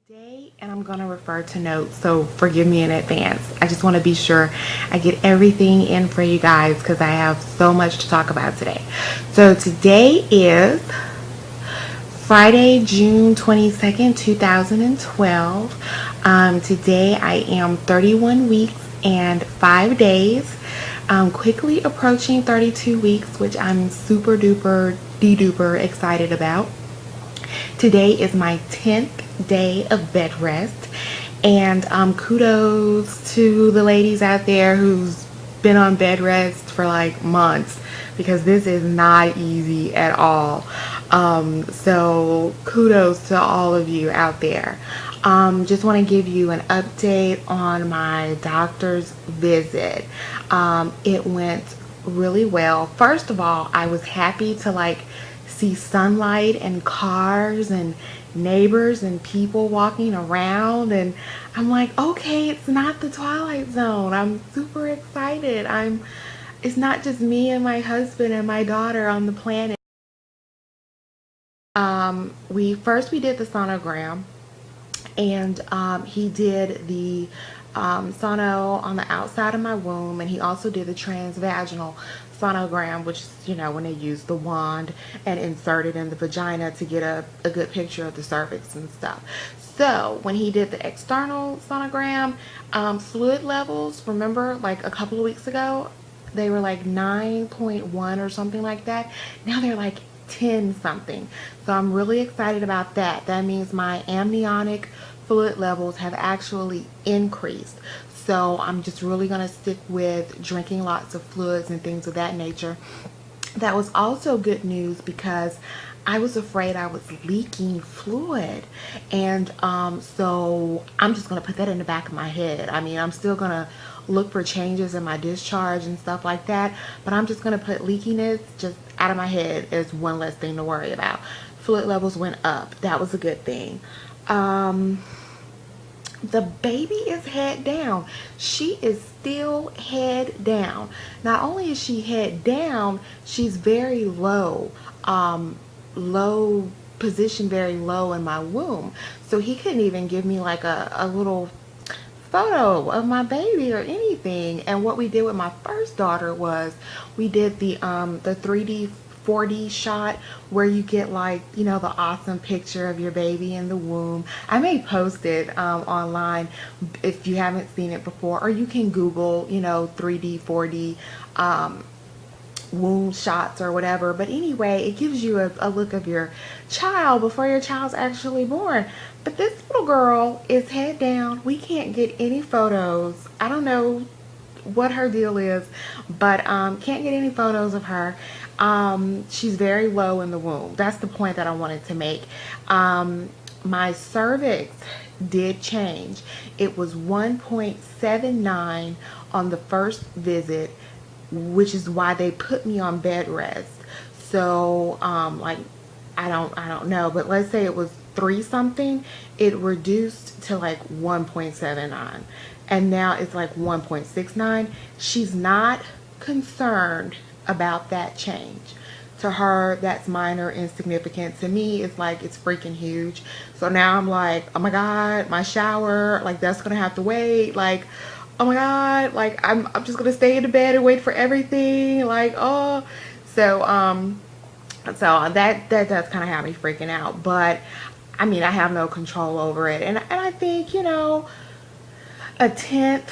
Today, and I'm going to refer to notes, so forgive me in advance. I just want to be sure I get everything in for you guys because I have so much to talk about today. So today is Friday, June 22nd, 2012. Today I am 31 weeks and 5 days. Quickly approaching 32 weeks, which I'm super duper de-duper excited about. Today is my 10th day of bed rest, and kudos to the ladies out there who's been on bed rest for like months, because this is not easy at all. So kudos to all of you out there. Just want to give you an update on my doctor's visit. It went really well. First of all, I was happy to see sunlight and cars and neighbors and people walking around, and I'm like, okay, it's not the Twilight Zone. I'm super excited. It's not just me and my husband and my daughter on the planet. We did the sonogram, and he did the sono on the outside of my womb, and he also did the transvaginal sonogram, which is, when they use the wand and insert it in the vagina to get a good picture of the cervix and stuff. So when he did the external sonogram, fluid levels, remember like a couple of weeks ago, they were like 9.1 or something like that. Now they're like 10 something. So I'm really excited about that. That means my amniotic fluid levels have actually increased. So I'm just really going to stick with drinking lots of fluids and things of that nature. That was also good news because I was afraid I was leaking fluid, and so I'm just going to put that in the back of my head. I mean, I'm still going to look for changes in my discharge and stuff like that, but I'm just going to put leakiness just out of my head as one less thing to worry about. Fluid levels went up. That was a good thing. The baby is head down. She is still head down. Not only is she head down, she's very low, low position, very low in my womb. So he couldn't even give me like a little photo of my baby or anything. And what we did with my first daughter was we did the 3D 4D shot where you get the awesome picture of your baby in the womb. I may post it online if you haven't seen it before, or you can Google 3D 4D womb shots or whatever. But anyway, it gives you a look of your child before your child's actually born. But this little girl is head down. We can't get any photos. I don't know what her deal is, but can't get any photos of her. She's very low in the womb. That's the point that I wanted to make. My cervix did change. It was 1.79 on the first visit, which is why they put me on bed rest. So I don't know, but let's say it was 3 something, it reduced to like 1.79, and now it's like 1.69. She's not concerned about that change. To her, that's minor, insignificant. To me, it's like it's freaking huge. So now I'm like, oh my god, my shower, like that's gonna have to wait. Like, oh my god, like I'm just gonna stay in the bed and wait for everything. Like, oh, so that does kind of have me freaking out. But I mean, I have no control over it, and I think a tenth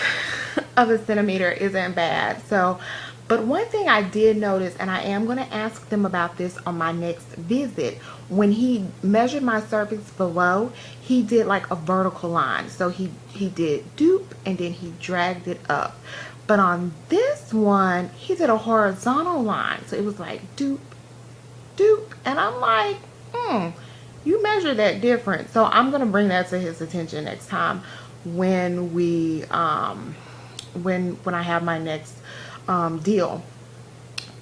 of a centimeter isn't bad. So, but one thing I did notice, and I am going to ask them about this on my next visit, when he measured my cervix below, he did like a vertical line. So he did dupe, and then he dragged it up. But on this one, he did a horizontal line. So it was like dupe, dupe, and I'm like, you measure that different. So I'm going to bring that to his attention next time when we when I have my next deal.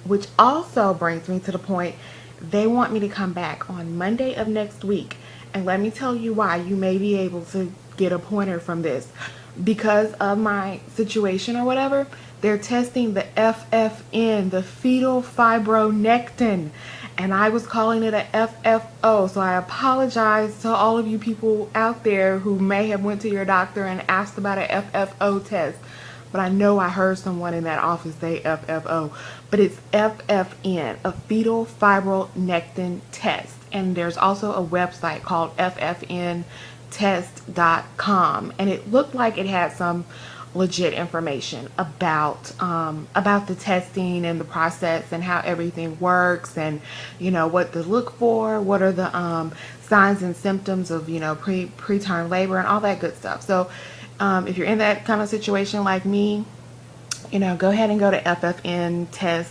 Which also brings me to the point, they want me to come back on Monday of next week, and let me tell you why. You may be able to get a pointer from this. Because of my situation or whatever, they're testing the FFN, the fetal fibronectin, and I was calling it a FFO. So I apologize to all of you people out there who may have went to your doctor and asked about a FFO test. But I know I heard someone in that office say FFO. But it's FFN, a fetal fibronectin test. And there's also a website called ffntest.com. And it looked like it had some legit information about the testing and the process and how everything works, and what to look for, what are the signs and symptoms of preterm labor and all that good stuff. So if you're in that kind of situation like me, go ahead and go to ffntest.com,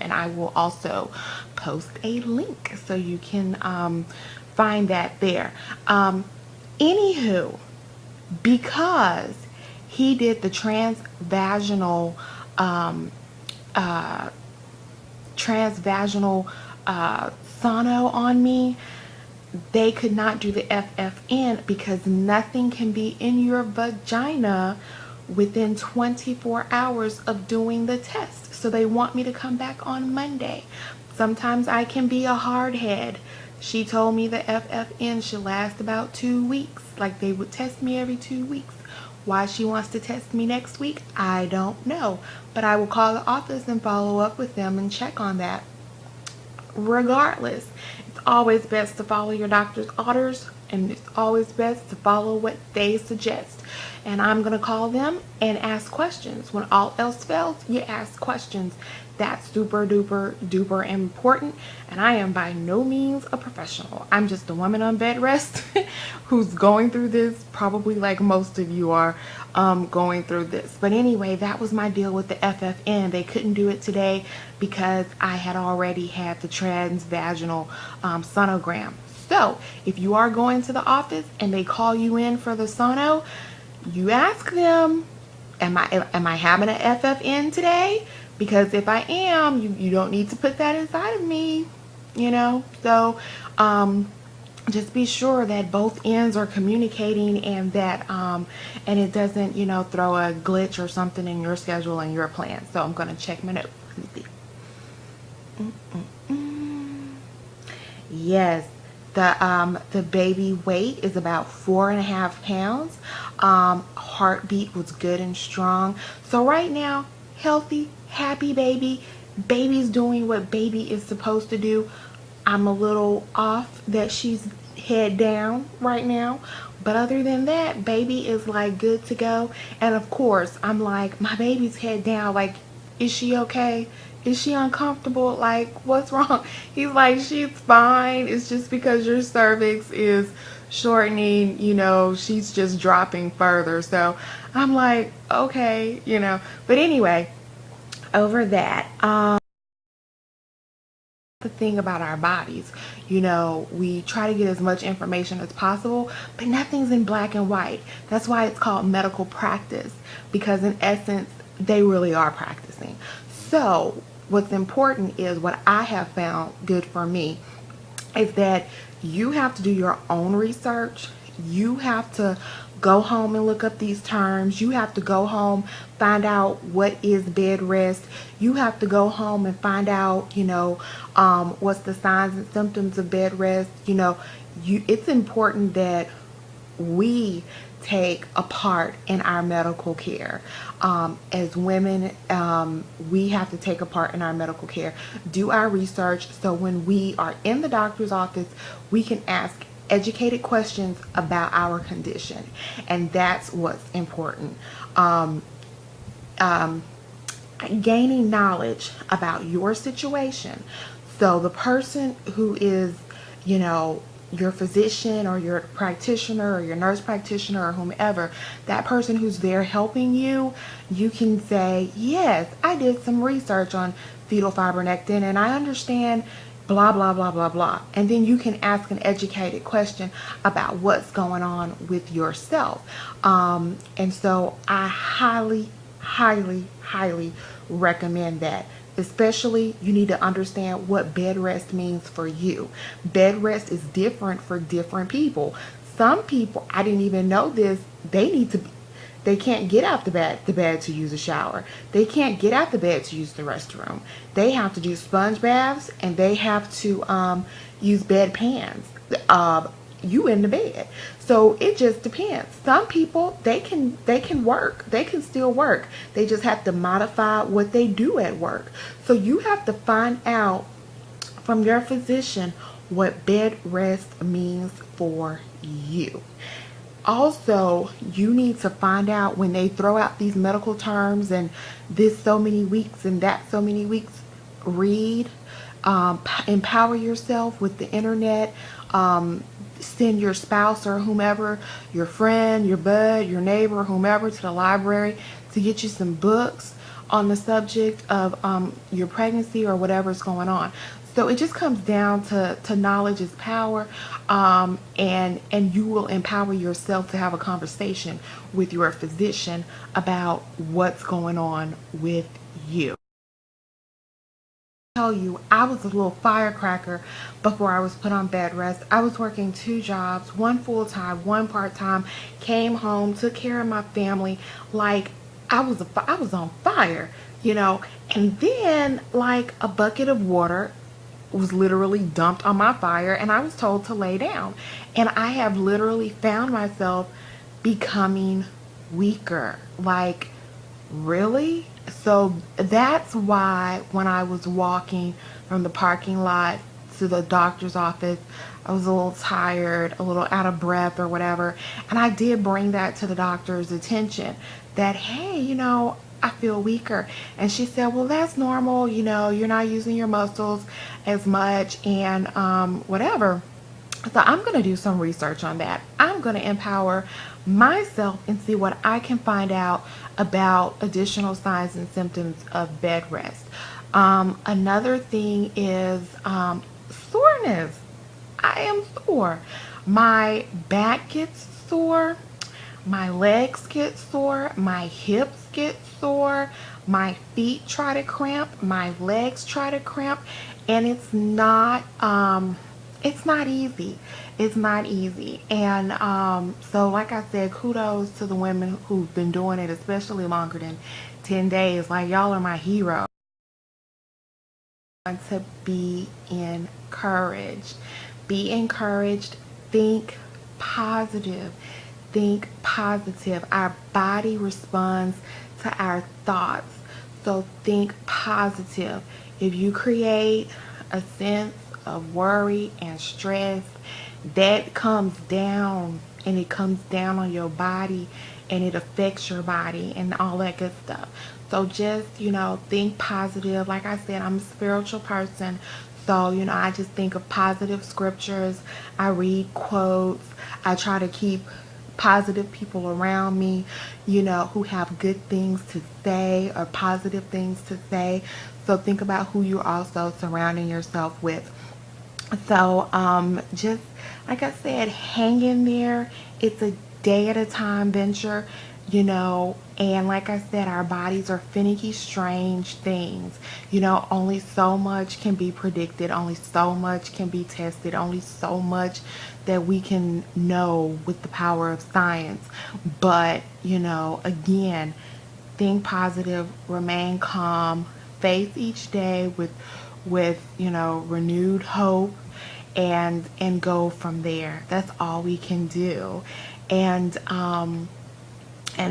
and I will also post a link so you can find that there. Anywho, because he did the transvaginal sono on me, they could not do the FFN because nothing can be in your vagina within 24 hours of doing the test. So they want me to come back on Monday. Sometimes I can be a hard head. She told me the FFN should last about 2 weeks. Like they would test me every 2 weeks. Why she wants to test me next week, I don't know. But I will call the office and follow up with them and check on that. Regardless, it's always best to follow your doctor's orders, and it's always best to follow what they suggest. And I'm going to call them and ask questions. When all else fails, you ask questions. That's super duper duper important. And I am by no means a professional. I'm just a woman on bed rest who's going through this, probably like most of you are going through this. But anyway, that was my deal with the FFN. They couldn't do it today because I had already had the transvaginal sonogram. So if you are going to the office and they call you in for the sono, you ask them, am I having an FFN today? Because if I am, you don't need to put that inside of me, So just be sure that both ends are communicating, and that and it doesn't, throw a glitch or something in your schedule and your plan. So I'm going to check my notes. Let me see. Yes. The baby weight is about 4.5 pounds. Heartbeat was good and strong. So right now, healthy, happy baby. Baby's doing what baby is supposed to do. I'm a little off that she's head down right now. But other than that, baby is like good to go. And of course, I'm like, my baby's head down. Like, is she okay? Is she uncomfortable? Like, what's wrong? He's like, she's fine. It's just because your cervix is shortening, she's just dropping further. So I'm like, okay, But anyway, over that, the thing about our bodies, we try to get as much information as possible, but nothing's in black and white. That's why it's called medical practice, because in essence, they really are practicing. So what's important is, what I have found good for me is that you have to do your own research. You have to go home and look up these terms. You have to go home, find out what is bed rest. You have to go home and find out, what's the signs and symptoms of bed rest. It's important that we take a part in our medical care. As women, we have to take a part in our medical care, do our research, so when we are in the doctor's office, we can ask educated questions about our condition. And that's what's important. Gaining knowledge about your situation. So the person who is, your physician or your practitioner or your nurse practitioner or whomever, that person who's there helping you, you can say, yes, I did some research on fetal fibronectin and I understand blah, blah, blah, blah, blah. And then you can ask an educated question about what's going on with yourself. And so I highly, highly, highly recommend that. Especially, you need to understand what bed rest means for you. Bed rest is different for different people. Some people, I didn't even know this, they need to They can't get out the bed to use a shower. They can't get out the bed to use the restroom. They have to do sponge baths, and they have to use bed pans. You in the bed. So it just depends. Some people, they can work. They can still work. They just have to modify what they do at work. So you have to find out from your physician what bed rest means for you. Also, you need to find out when they throw out these medical terms and this so many weeks and that so many weeks, read, empower yourself with the internet, send your spouse or whomever, your friend, your bud, your neighbor, whomever, to the library to get you some books on the subject of your pregnancy or whatever's going on. So it just comes down to knowledge is power, and you will empower yourself to have a conversation with your physician about what's going on with you. Tell you, I was a little firecracker before I was put on bed rest. I was working 2 jobs, one full-time, one part-time, came home, took care of my family like I was on fire, you know. And then like a bucket of water was literally dumped on my fire, and I was told to lay down. And I have literally found myself becoming weaker. Like, really? So that's why when I was walking from the parking lot to the doctor's office, I was a little tired, a little out of breath or whatever. And I did bring that to the doctor's attention that, hey, I feel weaker. And she said, well, that's normal. You're not using your muscles as much and whatever. So I'm going to do some research on that. I'm going to empower myself and see what I can find out about additional signs and symptoms of bed rest. Another thing is soreness. I am sore. My back gets sore. My legs get sore. My hips get sore. My feet try to cramp. My legs try to cramp. And it's not easy. It's not easy. And so like I said, kudos to the women who've been doing it, especially longer than 10 days. Like, y'all are my hero. I want to be encouraged. Be encouraged. Think positive. Think positive. Our body responds to our thoughts. So think positive. If you create a sense of worry and stress, that comes down, and it comes down on your body, and it affects your body and all that good stuff. So just, think positive. Like I said, I'm a spiritual person. So, I just think of positive scriptures. I read quotes. I try to keep positive people around me, who have good things to say or positive things to say. So think about who you're also surrounding yourself with. So just like I said, hang in there. It's a day at a time venture, and like I said, our bodies are finicky, strange things. Only so much can be predicted, only so much can be tested, only so much that we can know with the power of science. But, again, think positive, remain calm, face each day with renewed hope, and go from there. That's all we can do. And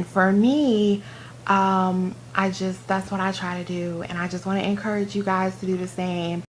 for me, that's what I try to do, and I just want to encourage you guys to do the same.